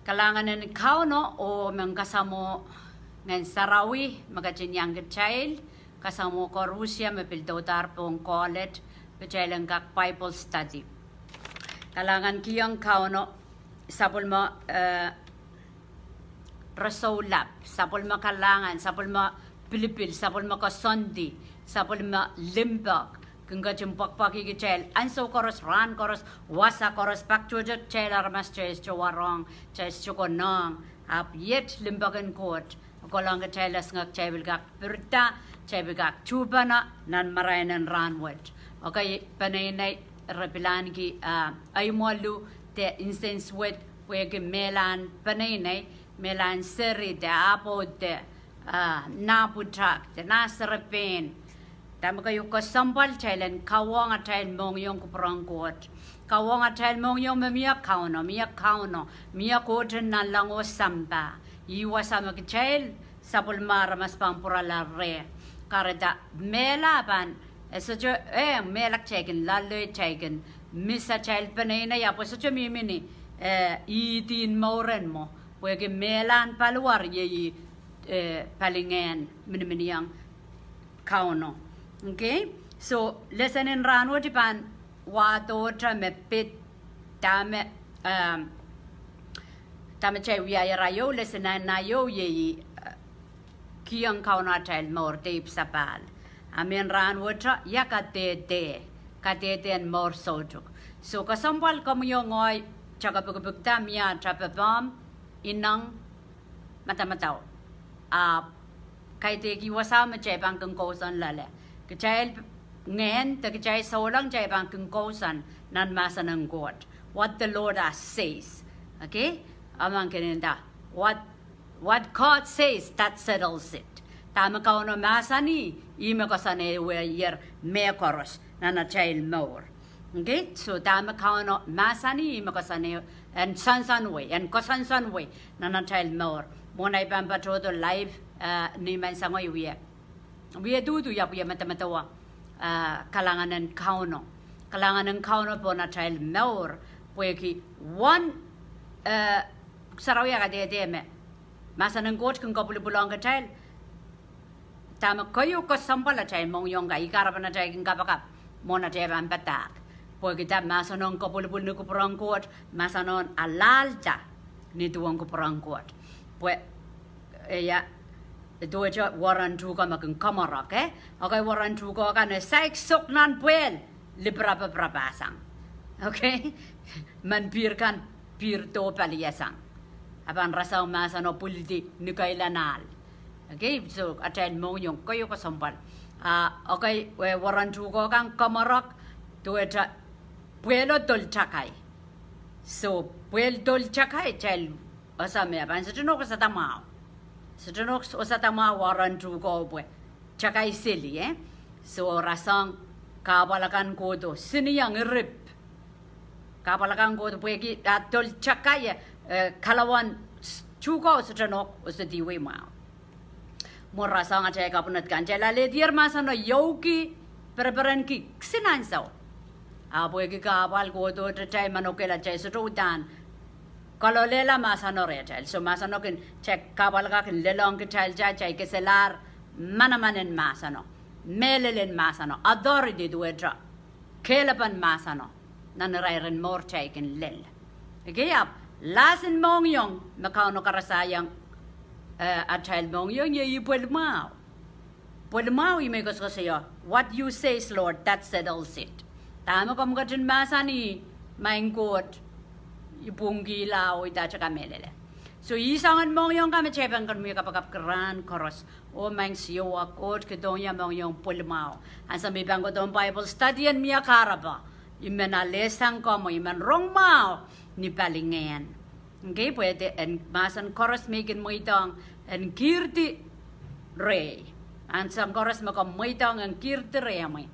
Kalangan ng kauno o mangkasamo ng Sarawi, magkajinyang child, kasamo ko Russia, mapildotar pong college, kajilang kak Bible study. Kalangan kiyang kauno, sapul mo rasolap, sapul mo kalangan, sapul mo Pilipil, sapul mo kasondi, sapul mo limbak, kung kajimpak paki kichel, anso koros ran koros wasa koros pak chujak chel armas ches chuwarong ches chukonong ap yet limbagan court ko lang kichelas ngak chebil gak perta chebil gak chubana nan marayan ranwet okay panay repilan ki ay molu te instance wet wege melan panay melan seri te apo te naputrak te nasrepen Tama kayo kasambal chailan kawang at chail mong yung kuprangkot. Kawang at chail mong yung miya kauno, miya koten na lang o samba. Iwa sa magchail, sapul maramas pampurala re. Karada melaban, esojo melak chakin, laloy chakin, misa chail panay yapo sojo mimini, itin mauren mo. Wege melan paluar ye palingen miniminiang kauno. Okay, so lesson in rano dipan wato trame pit tame chay wiya rayo lesson na yo ye kiyang kauna child more tape sapal amen ran wotra yakate and more sojuk so kasambal komyo ngoy chakapugupta miya trapapam inang matamataw kaite ki wasama chay bang kung kosan lale Kecil ngen te kecil seorang cai bang kengkosan nan masa nang God. What the Lord says, okay? Amang kenenda. What God says that settles it. Tama kau no masa ni ima kasane yer me koros nana child Mour. Okay? So tama kau no masa ni ima kasane and sansan way and kosansan way nana child Mour. Mona ibang patrodo live ni man sangoy wiya. We do ya puya mata-matawa kalangan ng kauno. Kalangan ng kauno po na child Mour pueki one sarawya ka de masa ng coach kung kapulipulong ka child tama kayo ko sampala child mong yung ka ikarap na child kung kapakap mo na child ang patak pueki ta masa ng kapulipul ni kupurang coach masa ng alalta ni tuwang kupurang coach pue Itu aja waran juga makin kamarak okay waran juga kan saik sok nan puel librapa prapasang okay manpirkan pirto paliasang apan rasa masa no politik ni kailanal okay so aten mo yung kayo kasampal okay waran juga kan kamarak tu aja puelo dol chakai so puel dol chakai chel asame apan sa tuno sa tamao Sedunok sa tama waran juga boy. Cakai sili So rasang kabalakan ko to siniyang rip. Kabalakan ko to pueki atol cakai kalawan juga sedunok sa diwe mau. Mo rasang acay kapunat kan jalale dier masa no yogi perperan ki sinansaw. Pueki kabal ko to chay manokela chay sududan. Kalau lela masa no retail, so masa no kin cek kabal ka kin lelong kin chay ke selar mana manen masa no, melelen masa no, adori di dua dra, kelapan masa no, nanirairen mor chay kin lel. Okay up, lasin mong yung makau no karasayang at child mong yung ye puel mau i megos ko sayo. What you say, Lord, that settles it. Tama ko mga dyan masa ni maing good. Ipunggi lao ita tsaka melele. So isangan mong yung kami chepang kan mo kapag keran koros o mang siyo akot kitonya mong yung pulmao. Ang sa mibang ko tong Bible study and miya karaba. Iman alesang ko mo iman rong mao ni palingen. Okay, pwede and masan koros makin mo itong and kirti re. Ang sa koros mo mo itong ang kirti re mo.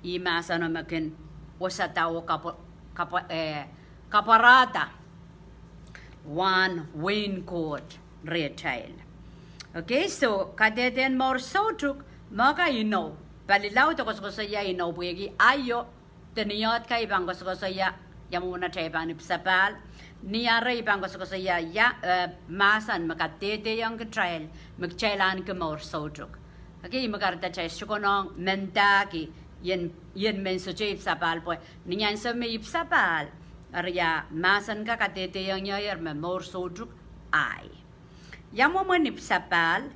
Imasan na makin o sa tao kaparata one win court retail. Okay, so kadeten more Soutik maka palilaw to ko saya puegi ayo teniyot kay bang ko saya yamuna chaiban ipsapal niara ibang ko saya ya masan makatete yang ke trail magchailan ke Mour Soutik. Okay, magarta chai sukonong mentaki yen men so chai ipsapal po niyan sa me ipsapal arya masan ka katete yang yer me Mour Soutik ai. Yamu man ipsapal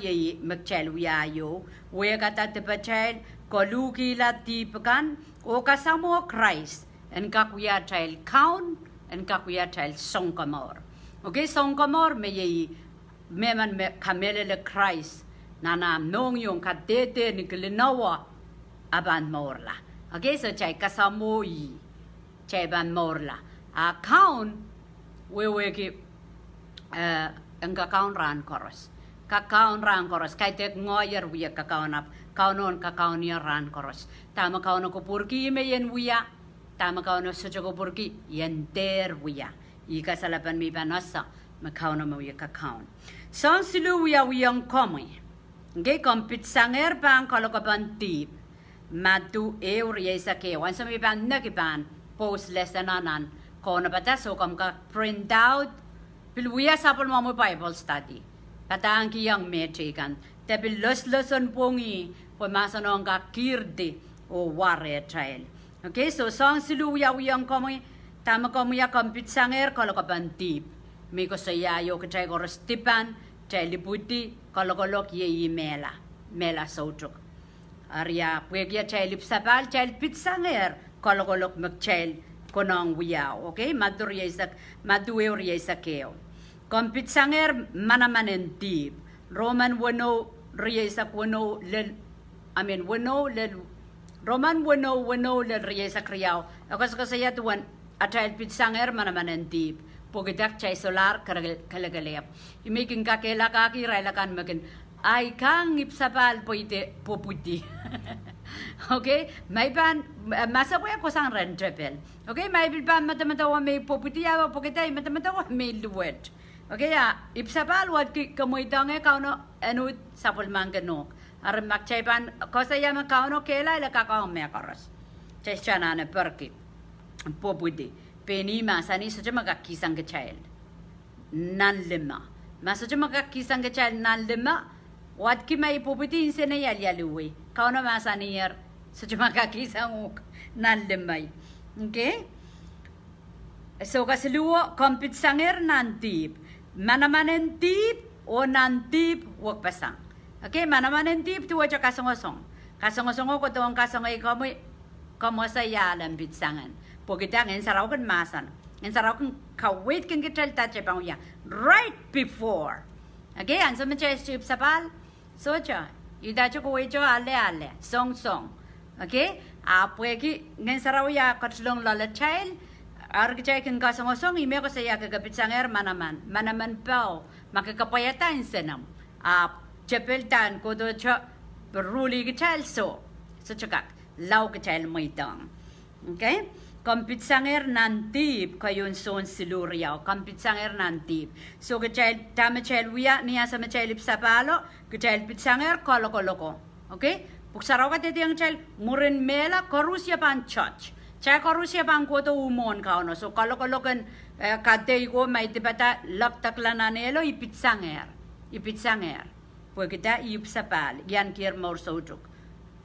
ye magchail wiayo we kata tepachail koluki la tipakan o kasamo Christ en kakuya chail kaun en kakuya chail songkamor. Okay, songkamor me ye meman me kamele le Christ nana nong yung katete ni kelinawa aban Mour la. Okay, so chai kasamo yi chai ban Mour la. A kaun we ki ang kakaon ran koros. Kakaon ran koros. Kay tek ngoyer wiya kakaon ap. Kaunon kakaon niya ran koros. Tama kauno ko purki me yen wiya. Tama kauno socho ko purki yen ter wiya. Ika salapan mi banasa. Makauno mo wiya kakaon. Son silu wiya wiyang komoy. Ngay kompit sanger pang kalokapan tip. Matu euriya sa kewan. Sa mi ban nakipan. Post lesson anan. Kono bata so kam ka print out. Pilwiya sapol mo Bible study. Patang kiyang metrikan. Tapi los-loson pongi. Pumasanong ka kirti o ware trail. Okay, so song siluya wiyang komoy. Tama komoya kompit sanger kalau kapantip. Miko sayayo ka chay koros tipan. Chay liputi kalokolok ye mela. Mela Soutik. Arya puwegya chay lipsapal chay pit sanger. Kalokolok magchay konong wiyaw. Okay, maduwer yesa keo. Kompit sanger manamanen tip. Roman wano riyesa wano lel. Roman wano lel riyesa kriyaw. Ako sa kasaya tuwan atay pit sanger manamanen tip. Pogidak chay solar kalagalep. Imiking kakela kaki railakan makin. Ay kang ipsapal po ite poputi. Okay, may ban masabuya ko sang rentrepel. Okay, may ban matamatawa may poputi yawa pokitay matamatawa may luwet. Okay, ipsapal wat kamuitang kauno enut sapol manganok. Ar makchaypan kosa yama kauno kela ila kakao mekaros. Chay chana ne perki. Poputi. Peni masani saja magakisang ke child. Nan lima. Masaja magakisang ke child nan lima. Wat ki may poputi inse na yalyaluwi. Kauno masani yer saja magakisang nan limay. Okay? So kasiluwa kompit sanger nan tip. Manamanen tip o nan tip wag pasang. Okay, manamanen tip tuwa cha kasongosong. Kasongosong ko tuwang kasongay kamo sa yalan bitsangan. Pogita ngin saraw kan masan. Ngin saraw kan kawit kan kital tache pang ya. Right before. Okay, ansa man chay strip sapal. So cha, ida cho ko wecho ale. Song. Okay? Apwe ki ngin saraw ya katlong lala child. Argichay kan kasongosong ime ko sa ya kagapitsanger manaman pao. Makakapayatan senam. Chepeltan ko do cha beruli ki child so. So chakak. Lau ki child mo itang. Okay? Kampitsanger nantip kayon son siluriao. Kampitsanger nantip. So kachel tama chel wiya niya sa machel ipsapalo. Kachel pitsanger koloko. Okay? Puksaraw ka titiyang chel murin mela korusya pan church. Chay korusya pan ko to umon ka no. So kolokolokan katay ko may tibata laktaklananelo ipitsanger. Pwede kita ipsapal. Yan kir Mour Soutik.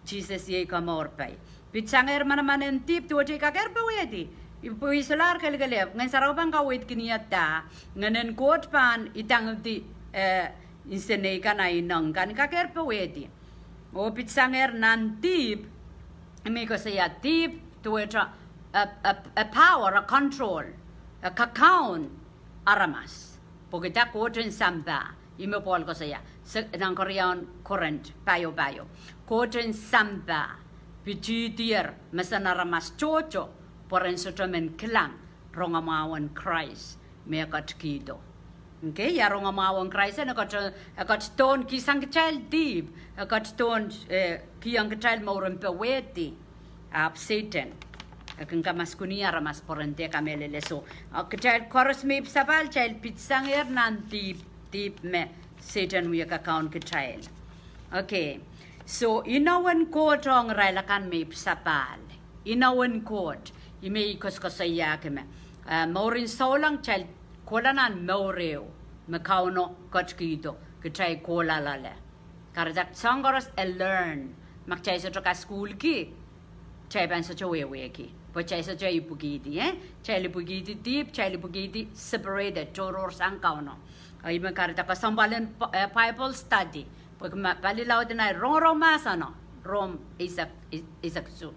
Jesus ye ka Mour pay. Pitsanger manamanen tip tuwa chay kaker pawedi. Ipo isolar kaligalep. Ngayon saraw pang kawit kiniyata. Ngayon kot pan itang di insenay ka na inang kan kaker pawedi. O pitsanger nan tip. May ko saya tip tuwa chay a power, a control, a kakaon aramas. Pagkita kotin samba. Imo pol ko saya. Nang Korean current payo. Kotin samba. Pijitier masanaramas chocho poren sotomen klang rongamawan Christ mekat kido. Okay, ya rongamawan Christ na kat stone kisang child deep, kat stone kiyang child mauren peweti Satan. Akan kamaskunia ramas porente kamelele so. Child chorus me sapal child pitsanger nan deep me Satan we account ke child. Okay. So, inawan ko tong relakan may sapal. Inawan ko. ime koskosaya keme Mourin solang chal kolanan Moureo me kauno kochkido kechai kola lale karajak sangoros learn mak chai so ka school ki chai ban so we ki po chai so chai bugidi chai li bugidi deep chai li bugidi separated toror sang kauno ai me karata ka sambalen Bible study po bali laud na rong masano rom isak su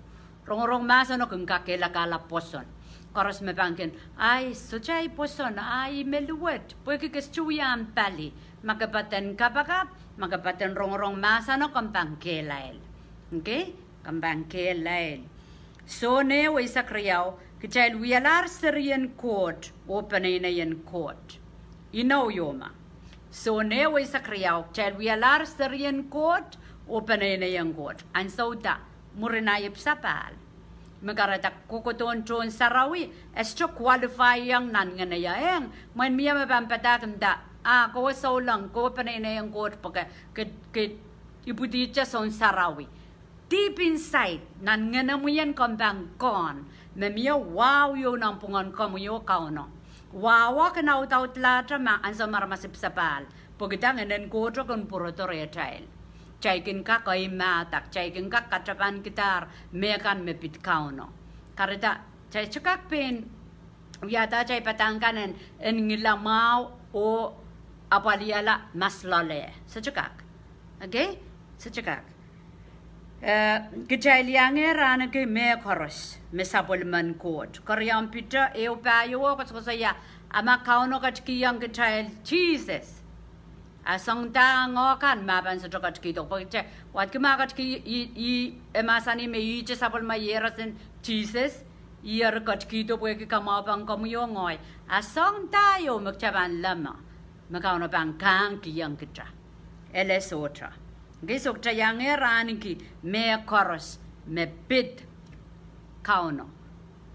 rong masano kung kakela kala poson Koros me banken, ay, so chay poson, ay, meluwet, pwede kastuyan pali, magapaten kapakap, magapaten rong masano kambang kelail. Okay? Kambang kelail. So ne way sa kriyaw, kachay wiyalar Syrian court, open na yan court. Inaw yoma. So ne way sa kriyaw, kachay wiyalar Syrian court, open na yan court. And so da, murinayip sapal. Magaratak kukuton chon sarawi esto qualify yang nan nga na yang man miya mapampatakam da ko so lang ko panay na yang court pagka ke ibuditya son sarawi deep inside nan nga na mo yan kambang kon miya wow yo nang pungan ko mo yo kauno wawa ka nautaw tlatra ma ansa maramasip sapal pagka nganen ko kon puro to child Chaikin ka kay matak, chaikin ka katrapan kitar, mekan mepit kauno. Karita, chay chukak pin, yata chay patangkanen, en ngilamaw o apaliala maslole. Sa chukak. Okay? Sa chukak. Kichay liyange rana kay me koros, me sapulman koot. Koryang pita, eo payo ko saya, ama kauno kachkiyang kichay Jesus. Asang ta ngokan mapan sa chokat kito pagche wat kumakat ki I emasani me iche sapol mayerasen Jesus iyer kat kito pwede kamapang kamuyo ngoy asang tayo magchaban lama makauno pang kang kiyang kita elesotra gisok chayang erani ki me koros me pit kauno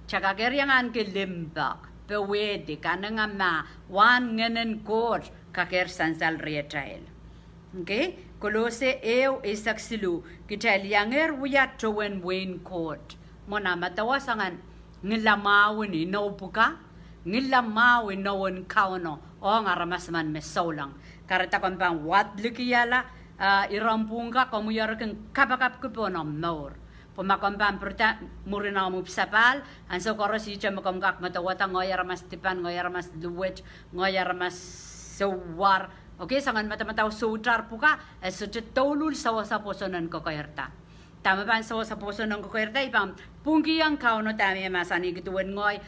chakageryangan ki limbak pewede kananga ma wan ngenen court kaker sansal retrail. Okay? Kolose eo isak silu kitel yanger wiyat chowen wain court. Mona matawasangan ngilamawin inaupuka ngilamawin nawon kauno o ngaramasman me solang. Karata kompang wat likiyala irampungka komuyarken kapakap kupono Mour. Pumakompang perta murina mupsapal anso koros icha makomkak matawata ngoyar mas tipan ngoyar mas duwet ngoyar mas so war okay sangan mata-mata sutrar puka so tolul sawa sa posonan ko kayerta tama ban sawa sa posonan ko kayerta ipam pungki yang kauno tami masani gituwen ngoy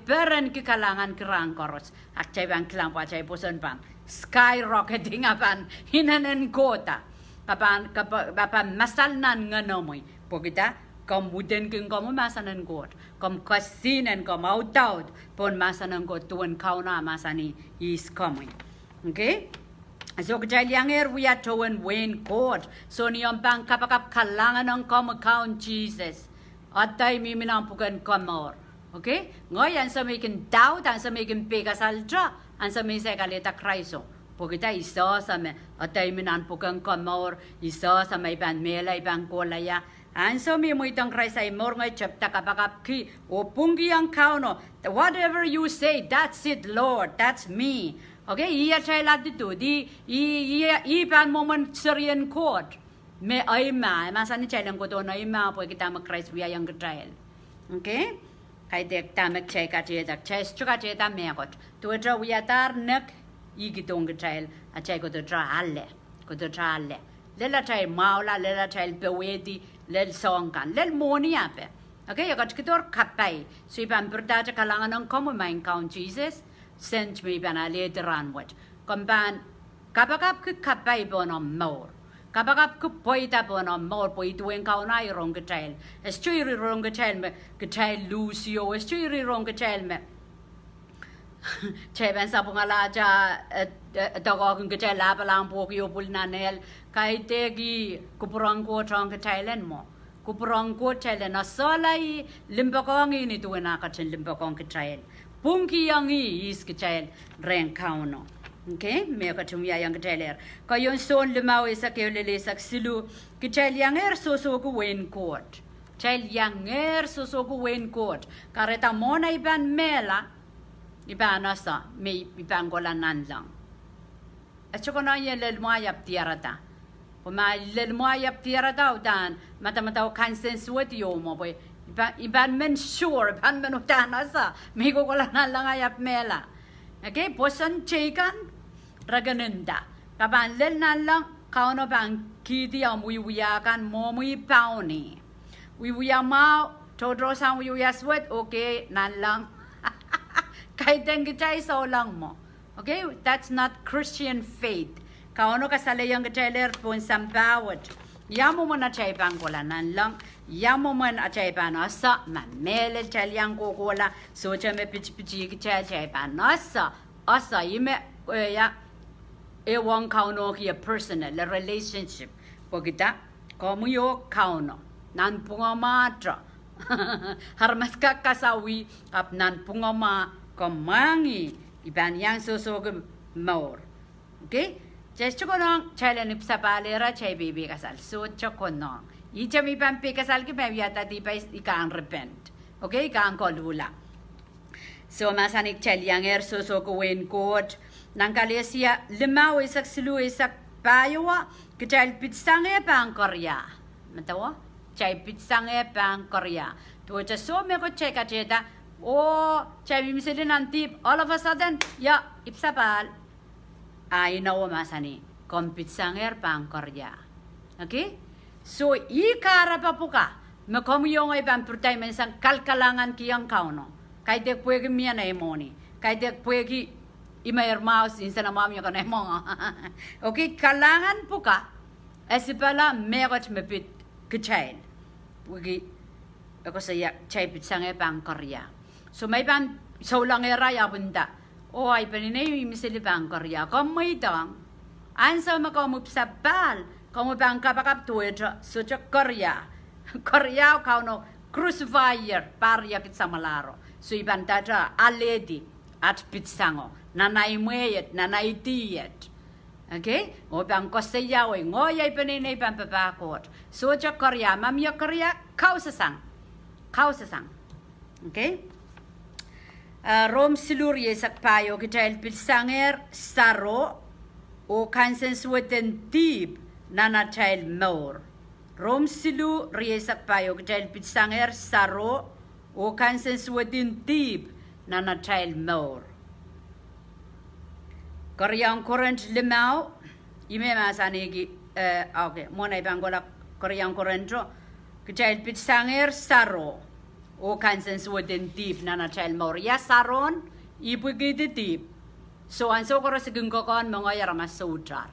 beren ki kalangan kerang koros akchay bang klang pa chay poson pam skyrocketing apan hinanen kota kapan masal nan nganomoy pogita kamuden king kamu masanan kot kam kasinen kam out pon masanan kot tuan kauna masani is coming. Okay? So kajalianger we are to Wayne court. So niyong bang kapakap kalangan ng account Jesus. At tayo miminang pukan kamor. Okay? Ngayon sa may doubt, ang sa may pegasaltra, ang sa may sekalita Kristo. Pagkita isa sa may, at tayo minan pukan kamor, isa sa may banmela, ibang kolaya. Ang sa may mo itang Kristo ay mor ngay chapta kapakap ki, o punggi ang kauno. Whatever you say, that's it, Lord. That's me. Okay, iya chay lad dito di ipan moment Syrian court me ayma masani chay lang ko to na ayma po kita mag-Christ wiya yang trial. Okay? Kay dek ta mag-chay ka chay tak chay chuka chay ta me kot. To tra wiya tar nak igitong trial a chay ko to tra alle. Ko to tra alle. Lela chay maula lela chay pewedi lel songkan lel moni ape. Okay, ya kat kitor kapay. So ipan perda cha kalangan ng common mind count Jesus. Sent me bana later on what. Kamban kapakap ku kapay bono Mour. Kapakap ku poita bono Mour poitu en kauna irong getail. Estuiri rong getail me getail Lucio estuiri rong getail me. Cheben sa pungala ja dago kung getail la palang po yo pulnanel kay tegi kupurang ko trong getailen mo. Kupurang ko tailen asolai limbakong ini tuena kachin limbakong getail. Pungki yang is kecil reng kauno, okay? Mereka cuma yang kecil. Kau yang son lemau esak kelele esak silu kecil yang soso ku Wayne court, Chel yanger susuku wen court. Kareta mona iban mela. Iban asa. Me iban gola nanlang. Achokona yelel moayap tiarata. Puma lel moayap tiarata udan. Mata consensuat yo mo boy. Iban men sure. Iban men udan asa. Me gola nanlang ayap mela. Okay, posan chikan. Raganunda. Kaban lel nanlang. Kauno bang kiti am wiyakan mo pauni. Wiya mau todro sang wiya sweat okay nan lang. Kay dengi so lang mo. Okay, that's not Christian faith. Kauno kasala yang gajailer pun sambawat. Yamu mo na chay pangkola nan lang. Yamu mo na chay panasa man mele chalyang kokola so chame pichi chay panasa asa ime ya ewang kauno ki a personal a relationship. Pagita kamu yo kauno nan pungomatra. Harmas kakasawi kap nan pungoma kamangi iban yang sosog Mour. Okay? Just chokonong challenge sa palera chay baby kasal. So chokonong. Icham iban pe kasal ki payata di pa ikaan repent. Okay? Ikaan kolula. So masanik chalyang sosog wen court. Nang kalesia limau isak silu isak payawa kecil pitsange pangkorya. Matawa? Cai pitsange pangkorya. Tu aja so me ko cek aja oh cai misalnya nanti all of a sudden ya ipsapal. Ainawa masani kom pitsange pangkorya. Okay? So ikara papuka. Mekom yung ibang pertay mensang kalkalangan kiyang kauno. Kay dek puwegi miya na emoni. Kay dek puwegi ima irmaus insan na mami ko na emong. Okay, kalangan puka. Esipala megot mepit kecail. Puwegi ako saya chay pitsange pangkorya. So may pan so lang eraya bunda. Oh ay paninay misili pangkorya. Kamay dang. Ansa makamupsabal. Kamu bang kapakap tuwedra sucha Korea. Korea kauno crucifier parya kit samalaro. So iban tadra aledi at pitsango. Nanay muet, nanay tiet. Okay? O bang kosayawe ngoyay paninay pampapakot. Sucha Korea, mamya Korea kausasang. Kausasang. Okay? Rom silurye sakpayo kitail pitsanger saro o kansens weten tip nana child Mour. Rom silu riesak payo kitail pitsanger saro o kansens weten tip nana child Mour. Koreang current limau ime masanigi okay mona ibangola Koreang currentro kitail pitsanger saro o kansens weten tip nana child Mour. Ya saron ipugiti tip. So anso ko siging kokon mga yaramas sutar.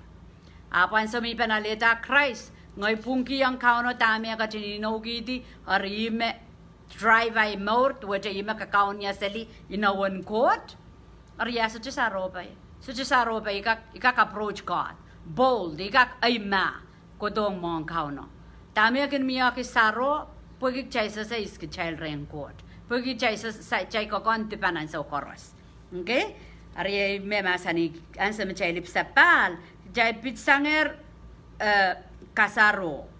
Apan sa may panalita Christ ngay pungki ang kauno tami ka chininogiti arime drive ay Mour tuwaja ima kakaon niya sali inawan court ariya sa saro pa sa saro pa ikak approach God bold ikak ay ma kodong mong kauno tami akin miya ki saro pagig chay sa iski child rain court pagig chay sa chay kokon tipanan sa koros okay ariya memasani ansa machay lipsapal jai pitsanger kasaro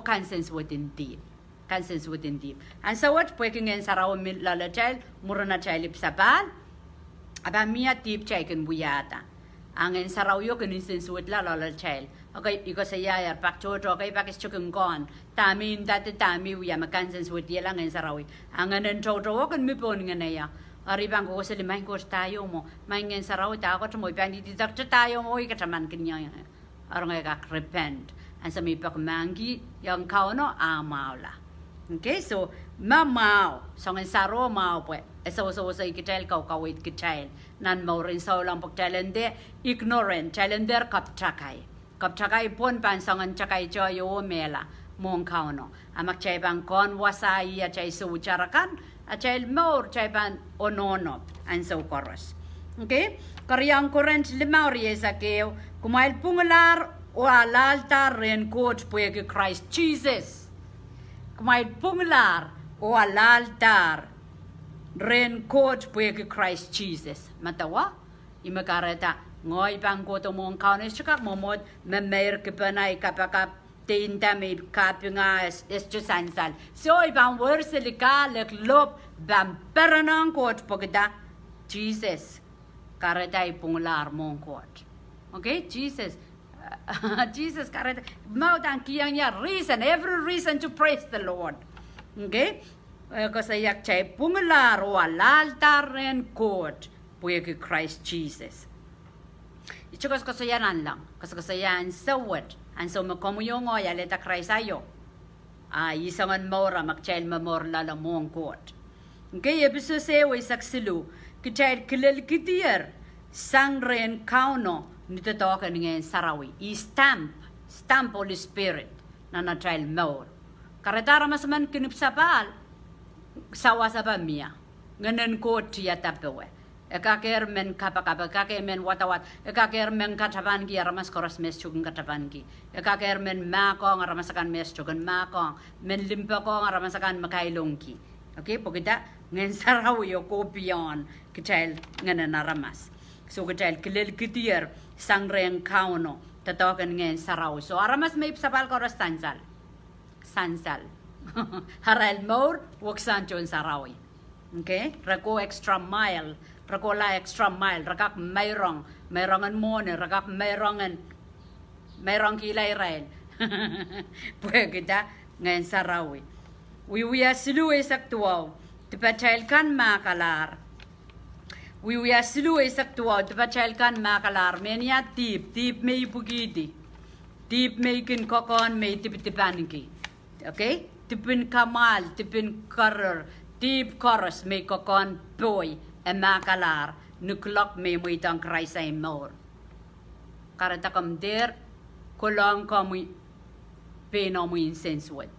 kansens within deep and so what pwedeng en saraw milala child murana child ipsapal aba mia tip chicken buyata ang en saraw yo kaninsens wit la child okay iko sa yaya pakchoto okay pakis chukeng kon tamin dati tami uya makansens wit yelang en saraw ang en choto kan mipon nganaya Aribang ko sa limay ko tayo mo. Maingin sa raw tako sa mo ipandi didak tayo mo ikasaman kanya. Arong ay repent. Ang sa may pagmangi yung kauno amaw la. Okay, so mamaw. So ng saro maw po. So sa ikitel kawit kitel. Nan maurin sa ulang pagchalende ignorant. Chalender kapchakay. Kapchakay pon pansangan chakay choyo mela. Mong kauno. Amak chay bang kon wasay at chay sucharakan. A child Mour chaipan onono and so chorus. Okay? Koreang current limauri sa keo kumail pungular o alaltar ren coach pueke Christ Jesus. Kumail pungular o alaltar ren coach pueke Christ Jesus. Matawa? Imakareta ngoy pang koto mong kaunes chakak momod memer kipanay kapakap tin dami kapinga es jusansal so ibang worselika lek lop bam peranang kot pogda Jesus karetai punglar mong kot okay Jesus Jesus kareta mau dan kiang ya reason every reason to praise the Lord okay kasayak chay punglar walal taren kot puye Christ Jesus ito kasayanan lang kasayan sawat an so makomuyo ngo ya leta Christ ayo isangan mora makchel mamor la mong kot okay ebiso se we saksilu kitay kilel kitier sangren kauno nito token ngayon sarawi stamp Holy Spirit na na-trial Mour karetara mas man kinipsapal sawa sa pamia nganen ko tiya tapewe ekaker men kapakapa kake men watawat ekaker men katapan ki aramas koras mes chugun katapan ki ekaker men makong aramasakan mes chugun makong men limpakong aramasakan makailong ki okay pokita ngayon sarawi o kopiyon kitel nganen aramas so kitel kilel kitier sangreng kauno tatokan ngayon saraw so aramas may sapal koras sansal haral Mour wag sancho sarawi okay rako extra mile rakak mayrongan mone rakak mayrong kilay rail pwede kita ngayon sarawi wiya siluwe saktuaw tipachel kan makalar wiya siluwe saktuaw tipachel kan makalar menya tip may bugidi tip may kin kokon may tipipaniki okay tipin kamal tipin karar tip koros may kokon boy makalar nuklok may muitang kraisay Mour karata kam der kolong kamu peno mo insenswet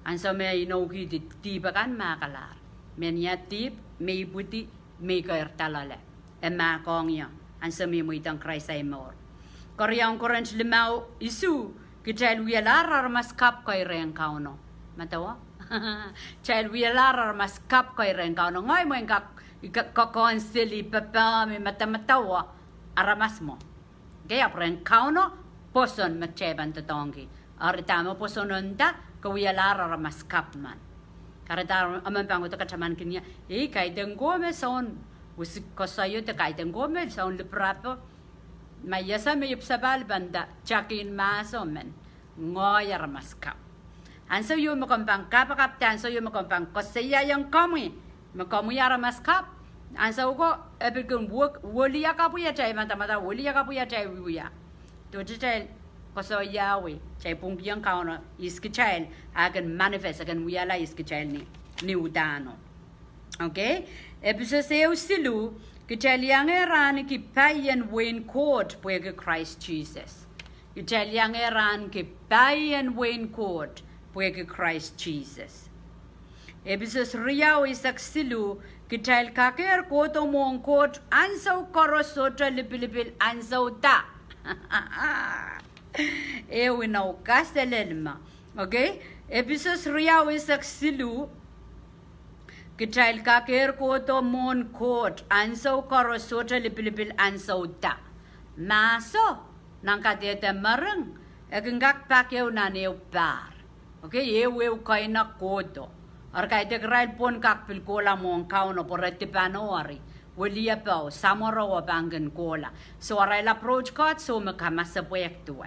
anso may inogi tipakan makalar menya tip may buti may kairtalala makong ya anso may muitang kraisay Mour koryang korens limau isu kitel wialar mas kap kay reng kauno matawa chel wialar mas kap kay reng kauno ngoy mo kakon sili papa mi matamatawa aramas mo kaya reng kauno poson matcheban tatongi aritamo posononda kawialar mas kap man karata aman pango to kachaman kinya kay dengome son usik kosayo te kay dengome son leprapo mayasa may sabal banda chakin masomen ngoyar maskap anso yo makompang kapakap tan so yo makompang kosaya yang kami makomuyar maskap anso ko ebigun wolia kapuya chay mata wolia kapuya chay wiya to chay kosoya we chay pungpiang kauno iskichay agan manifest agan wiala iskichay ni udano okay episode silu kitaliang eran ki payen wen court puege Christ Jesus kitaliang eran ki payen wen court puege Christ Jesus ebisos riau isak silu kital kaker koto mong court anso korosota lipilipil anso ta winau kastelelma okay ebisos riau isak silu Kitail kaker koto mon kot anso korosota lipilipil anso ta. Maso nang kadete marang egengak pakeu na neu par. Okay, eu kay na koto. Ar kay te grail pon kak pil kola mon kauno porete panori. Welia pao samoro wa bangen kola. So aray approach kot so makamasa puektua.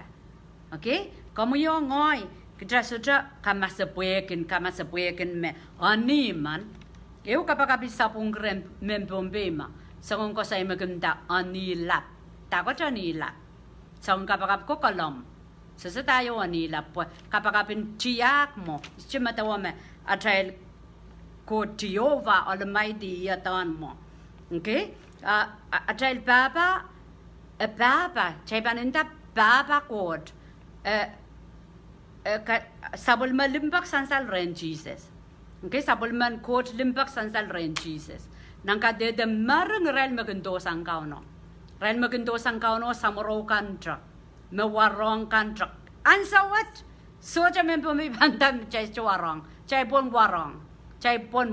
Okay? Kamu yo ngoy kita sudah kamasa puekin me animan. Eu kapag sa pong mempombema, sa kung ko sa imaganda anilap, takot siya nilap. Sa kung kapag ko kalom, sa tayo anilap, kapag tiyak mo, siya matawa me, atay ko Tiyova Almighty yatan mo. Okay? Atay papa, chay paninta papa kod, sabol malimbak sansal ren Jesus. Okay, sabulman coach limpak sansal ren Jesus. Nangka de marang rel magendo sang kauno. Rel magendo sang kauno samoro kantra. Mewarong kantra. Ansa what? So ja mempo mi bantam chay warong. Chay pon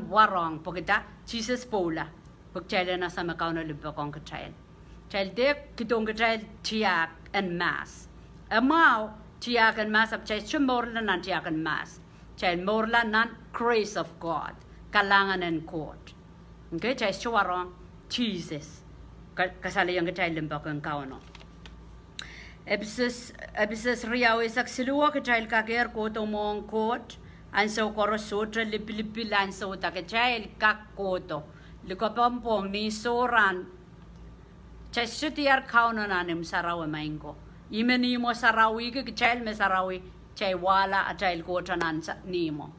warong. Pokita Jesus pola. Pok chay na sa makauno limpakong kachay. Chay de kitong kachay tiyak and mass. Amao tiakan mas ap chay chumorla nan tiakan mas. Chay morla nan grace of God. Kalangan and court. Okay, chay chuwarong Jesus. Kasali yang chay limbakang kauno. Ebises riaw isak silua chay kager koto mong court. Anso koro sotra lipi lanso takachay kak koto. Likopampong ni soran. Chay sutiar kauno nanim sarawa maingo. Imeni mo sarawi ke chay me sarawi. Chay wala at chay kota nan nimo.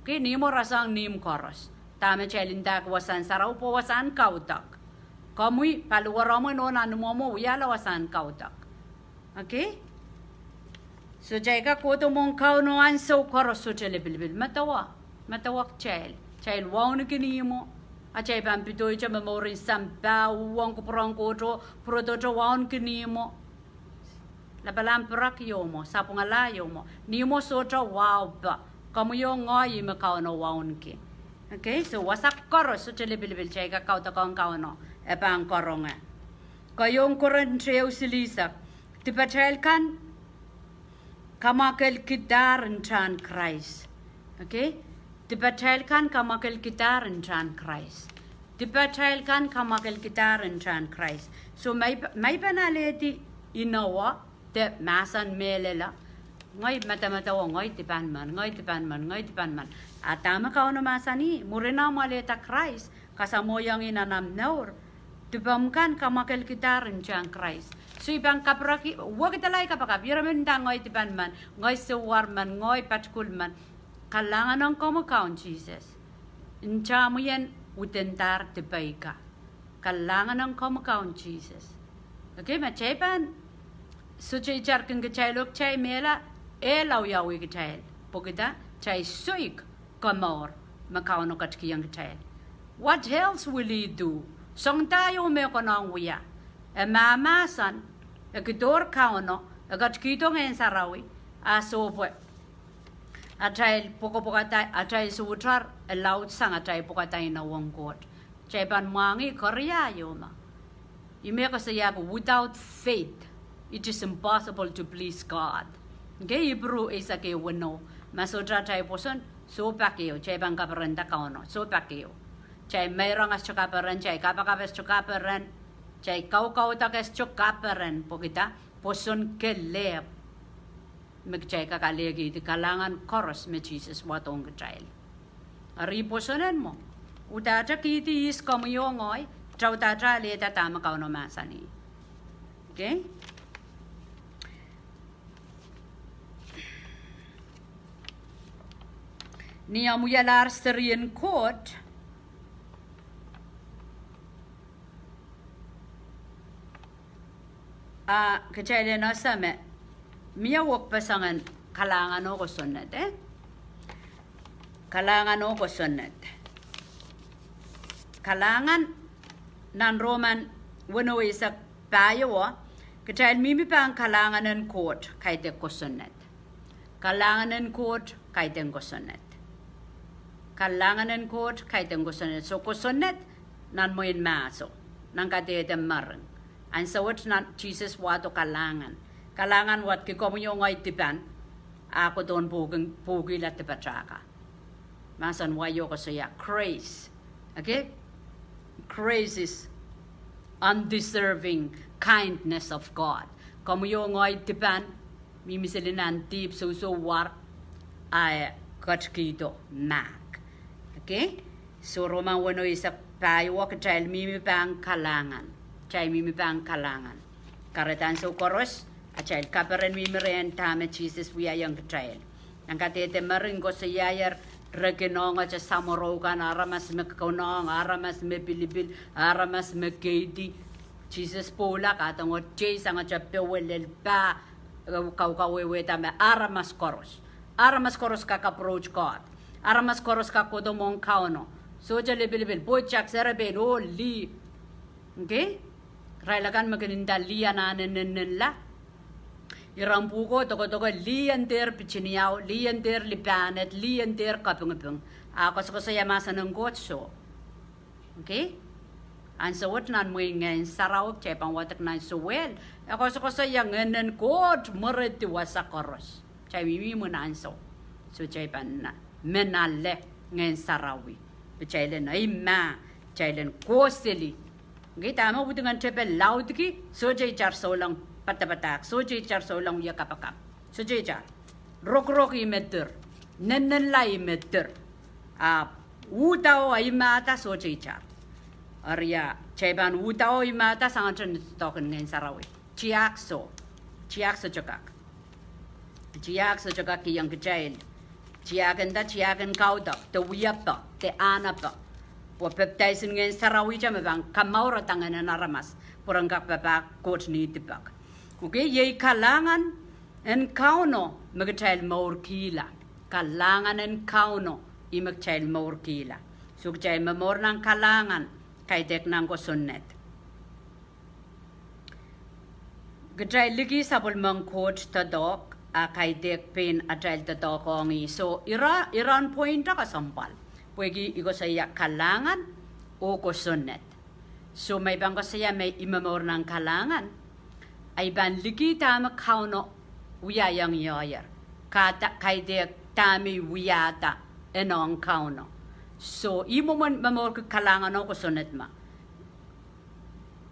Okay, nimo rasang nim koros. Tama chay lindak wasan saraw po wasan kautak. Kamui paluwaramo no nanumomo uyala wasan kautak. Okay? So chay ka koto mong kauno anso koros so chay lebil. Matawak chay. Chay waw na kinimo. At chay pampitoy chay memorin sampa uwang kuprang koto. Proto chay waw na kinimo. Labalam perak yo mo, sapung ala yo mo. Ni mo sotra wow pa. Kamu yo ngoy me kau no waun ki. Okay, so wasak koros so chele bilbil chay ka kau ta kau no. Epang koronga. Kayong koron treo silisa. Tipachel kan kamakel kitar chan Christ. Okay? Tipachel kan kamakel kitar chan Christ. Tipachel kan kamakel kitar chan Christ. So may panaleti inawa te masan melela ngoy mata ngoy tipan man atama ka ono masani murena maleta Christ kasamo yang inanam naur tibamkan kamakel kita rencang Christ so ibang kapraki wag italay kapaka biramen da ngoy tipan man ngoy sewar man ngoy patkul man kalangan ng kumakaon Jesus inchamo yan utentar tipaika kalangan ng kumakaon Jesus okay machepan so chay charkin ke chay lok chay mela elaw yawi ke chay pokita chay suik kamor makauno katkiyang ke chay what else will he do song tayo me konong wiya mamasan kitor kauno katkito ngayon sarawi aso po atay pokopokatay atay suutrar elaw sang atay pokatay na wangkot chay ban mangi korea yoma ime kasaya without faith it is impossible to please God. Okay, Hebrew is a wano. Masodra chay poson, so pakeo, chay bang kaparanda kauno, so pakeo. Chay mayroong as chokaparan, chay kapakapes chokaparan, chay kau takas chokaparan, pokita, poson kelep. Magchay kakalegi, di kalangan koros me Jesus watong kachay. Ari posonan mo. Utacha kiti is komuyongoy, trautacha leta tama kauno masani. Okay? Ni amuyalar serien court kacayla na same miyawak pasangan kalangan o ko sunat kalangan o ko sunat kalangan nan Roman wano isak payo kacayla mimi pa ang kalangan ng court kaite ko sunat kalangan ng court kaite ko sunat kalangan ng court kahit ang kusunet. So kusunet nan mo in maso nang kadete marang. Ang sawat na Jesus wato kalangan. Kalangan wat kikomo yung ngay tipan ako doon pugil at tipataka. Masan wayo ko siya grace. Okay? Grace is undeserving kindness of God. Komo yung ngay tipan mimisilinan tip war ay katskito na. Okay? So Roman wano isa payo ka child mimi pang kalangan. Child mimi pang kalangan. Karatan so koros a child kaparen mimi ren tama Jesus wiyayang child. Ang katete maring ko sa yayar regenong at sa samorogan aramas me kaunong aramas me bilibil aramas me keidi Jesus pola katangot chase ang at pewelel pa kaukawewe tama aramas koros kaka-approach God. Aramas koros ka kodo mong kauno. So jale bilibil boy chak serabel o li. Okay? Railagan maganinda liya na la. Irampu ko toko liyan der pichiniyaw, liyan der lipanet, liyan der kapungapung. Ako sa yamasan ng gotso. Okay? an so wat nan mo ngen sarau che pang watak nan so well ako so yang ngenen kot meret wasa koros chai mi mo nan so che pan na menale ngen sarawi chai len ai ma chai len koseli kita mo butungan chepe laud ki so chai char so lang patapatak so chai char so lang ya kapakap so chai char rok i meter nen la i meter a utao ai mata so chai char Arya ceban utao imata sangat cenderung token ngen sarawi. Ciak so cekak yang kecil. Ciakan kau tak, te wiapa, te anapa. Po peptaisin ngen sarawi cama bang kamaura tangan naramas. Porang kak papa coach ni tipak. Okay, ye kalangan en kauno magkecil Mour kila. Kalangan en kauno i magkecil Mour kila. So kecil memor nang kalangan. Kay dek nang ko sunnet. Gajay ligi sabol mang coach tadok a kay dek pin ajay tadok ongi. So iran point ka sampal. Pwegi iko saya kalangan o ko sunnet. So may bang ko saya may imamor ng kalangan. Ay ban ligi tama kauno uyayang yoyer. Kata kay dek tami uyata enong kauno. So, imo man mamor ke kalangan ko sonet ma.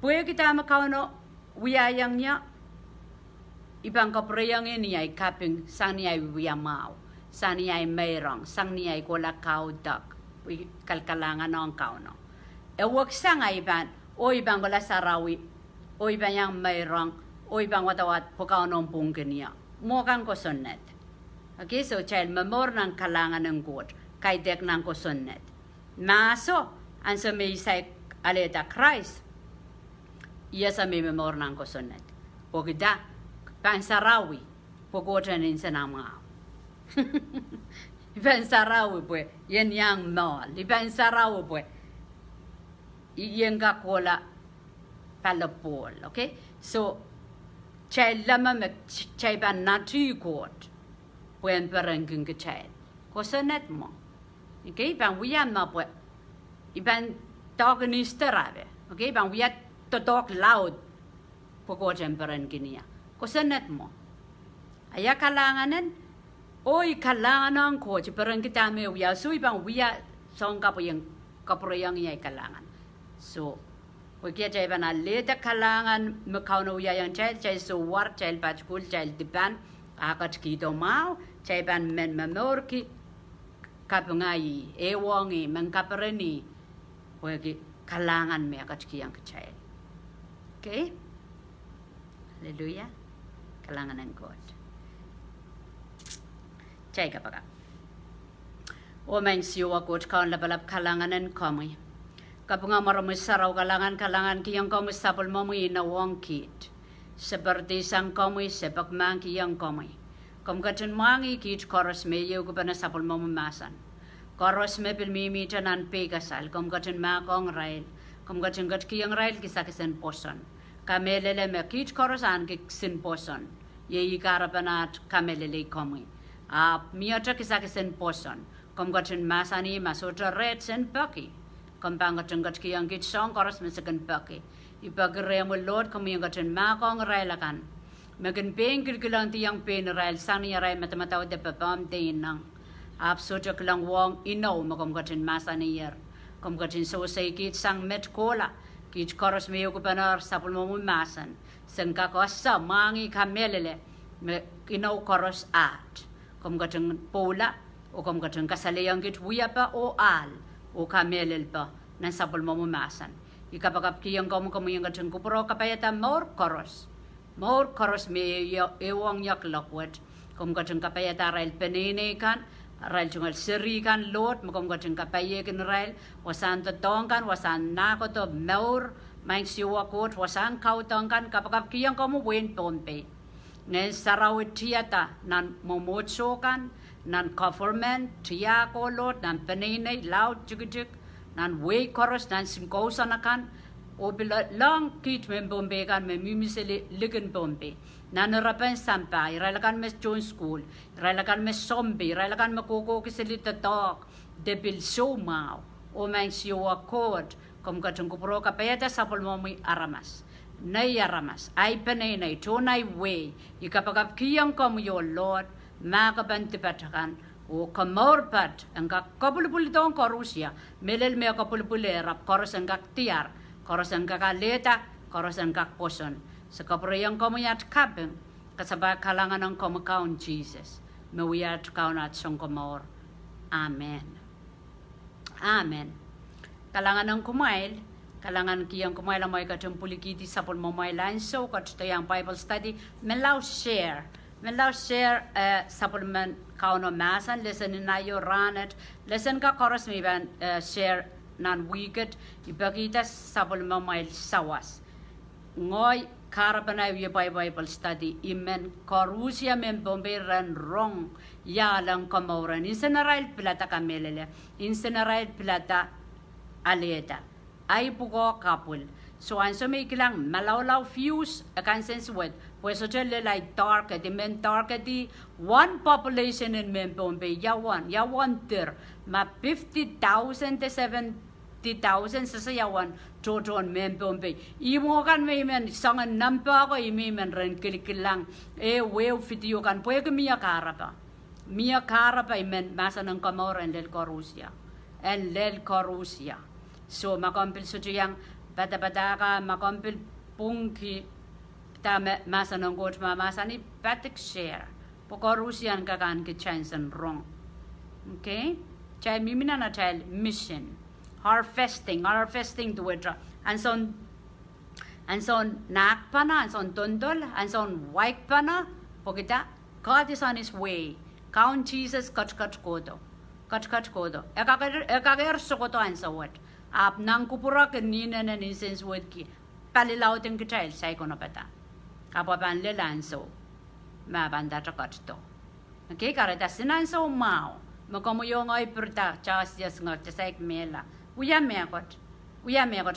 Puya kita makauno wiyayangnya ibang kapreyang ini ay kaping sang ni ay wiyamao, sang ni ay mayroong, sang ni ay kolakaw dak, kalkalangan ng kauno. Wag sang ay iban, o ibang wala sarawi, o ibang yang mayroong, o ibang watawat pokaunong pungkin niya. Mukang ko sonet. Okay, so child mamor ng kalangan ng God. Kay dek nang ko sunnet. Maso, ang sa may say aleta Christ, iya sa may memor nang ko sunnet. Pogda, pansarawi, pogotanin sa namao. Pansarawi po, yan yang mal. Pansarawi po, yan ka kola palapol. Okay? So, chay lama me chay ban natu kot, puen perengking ke chay. Ko sunnet mo. Okay, bang wiyan ma po. Iban talk ni sterabe. Okay, bang wiyan to talk loud. Poko jemperan kinia. Kusanet mo. Aya kalanganan. Oy kalangan ko jemperan kita me wiya. So ibang wiya song kapoyang iya kalangan. So Porque chay ban aleta kalangan makauno wiya yang chay so war chay pachkul chay dipan akat kito mau chay ban men memorki kapungai ewangi mengkapereni wagi kalangan me akat kiyang kecil. Okay? Haleluya. Kalangan ng God. Chay kapaka. O men siwa God kaun labalap kalangan ng kami. Kapunga marami saraw kalangan kiyang kami sapol mami inawang kit. Seperti sang kami sepak mang kiyang kami. Kamkachan mangi kit koros me yu kupana sapol mamamasan. Koros me pilmimi tanan pegasal. Kamkachan makong rail. Kamkachan kat kiyang rail kisa kisin poson. Kamelele me kit koros an kisin poson. Ye ikarapanat kamelele kami. Miyata kisa kisin poson. Kamkachan masani masotra red sen paki. Kampangkachan kat kiyang kit song koros mesakan paki. Ipagre mo Lord kami yung kachan makong rail akan. Magan pengkil kilang tiyang penrail sang niya ray matamataw de papam din nang apsoja kilang wong inaw makamkachin masa niyer kamkachin so say kit sang met kola kit koros mayo ko panar sapul mo masan sang kakosa mangi kamelele me inaw koros at kamkachin pola o kamkachin kasalayang kit wiya pa o al o kamelel pa nan sapul mo masan ikapakap kiyang kamukam kachin kupro kapayata Mour koros me ewang yak lakwat kom kacang kapaya rail penene kan rail jungal seri kan lot makom kacang kapaya kan rail wasan tong kan wasan nako to Mour main siwa kot wasan kau tong kan kapakap kiyang kamu wen pompe nen sarawit tiata nan momotso kan nan government tia ko lot nan penene laut jugijuk nan way koros nan singkosa kan o bila lang kit men bombe kan men mimisele ligen bombe nanarapan sampa iralakan mes John school iralakan mes zombie iralakan makoko kiselita talk debil so mau o man siwa code kom ka tung kupro ka payata sapol mo mi aramas nay aramas ay panay nay tunay way ikapagap kiyang kom yo Lord makabanti patakan o kamor pat ang kapulpuli tong korusya melel me kapulpuli rap koros ang tiar koros ang kaleta koros ang poson sa kaprayang komuyat kapeng kasaba kalangan ng komakaon Jesus mawiyat kaon at song komor. Amen. Amen. Kalangan ng kumail, kalangan kiyang kumail ang may katumpuli sa pulmamailan. So, katutayang Bible study, melaw share supplement kauno masan, listen na yo ranet, listen ka koros may ban share nan wicked, ipakita sa pulmamail sawas. Ngoy, karapan ay Bible study, imen korusya men bomberan wrong, yalang kamauran, insenarail pilata kamelele, insenarail pilata aleta ay pugo kapul so anso may kilang malawlaw fuse akan sense wet pues so tell like dark at men dark at the one population in Bombay ya one ter ma 50,000 to 70,000 sa yawan toton men Bombay imo kan may men sangan nampa ko imi men ren kilikilang weo video kan puwe miya karapa imen masa ng kamoran lel korusya and lel korusya. So makompil so yang bata-bata ka makompil pungki ta masa ng god masa ni batik share pokorusian ka kan ki chance and wrong. Okay? Chay mimina na chay mission harvesting to withdraw and so nak pa na and so tondol and so wike pa na pokita God is on his way. Count Jesus kat kodo ekager sokoto and so what ap nang kupura kanina na nisens word ki palilaw ting child sa KAUNOPDA kapapan lelanso mabanda takot to. Okay, kareta sinanso mao makomuyong ay perta chas jas ngak saik mela uya mekot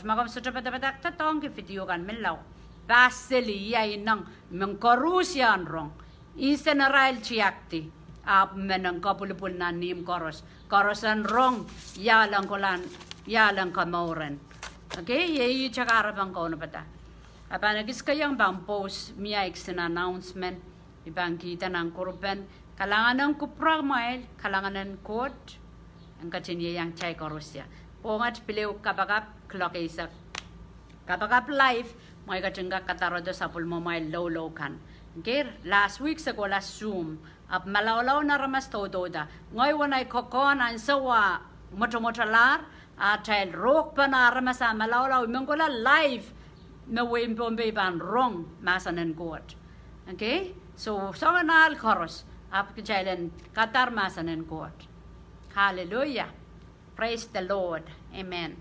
makom sutra pata tatong ki video kan melaw baseli ay nang mengkorusyan rong isenarail chiakti ap menang kapulupul na nim korosan rong yalang kamauran. Okay, yeyi chakara bang KAUNOPDA. Apa nagis kayang bang post miya iksin announcement ibang kita ng kurban kalangan ng kupramail kalangan ng court ang katinya yang chay korusya. Pongat pilew kapagap clock isak kapagap live may katinga katarodo sa pulmomail low kan. Okay, last week sa ko last Zoom ap malawlaw na ramas todo da ngayon ay kokon ang sawa motomotalar child rock pa na ramasa malawlaw mengkola live na way Bombay ban wrong masanan court. Okay, so na koros ap kajailan katar masanan court. Hallelujah, praise the Lord, amen.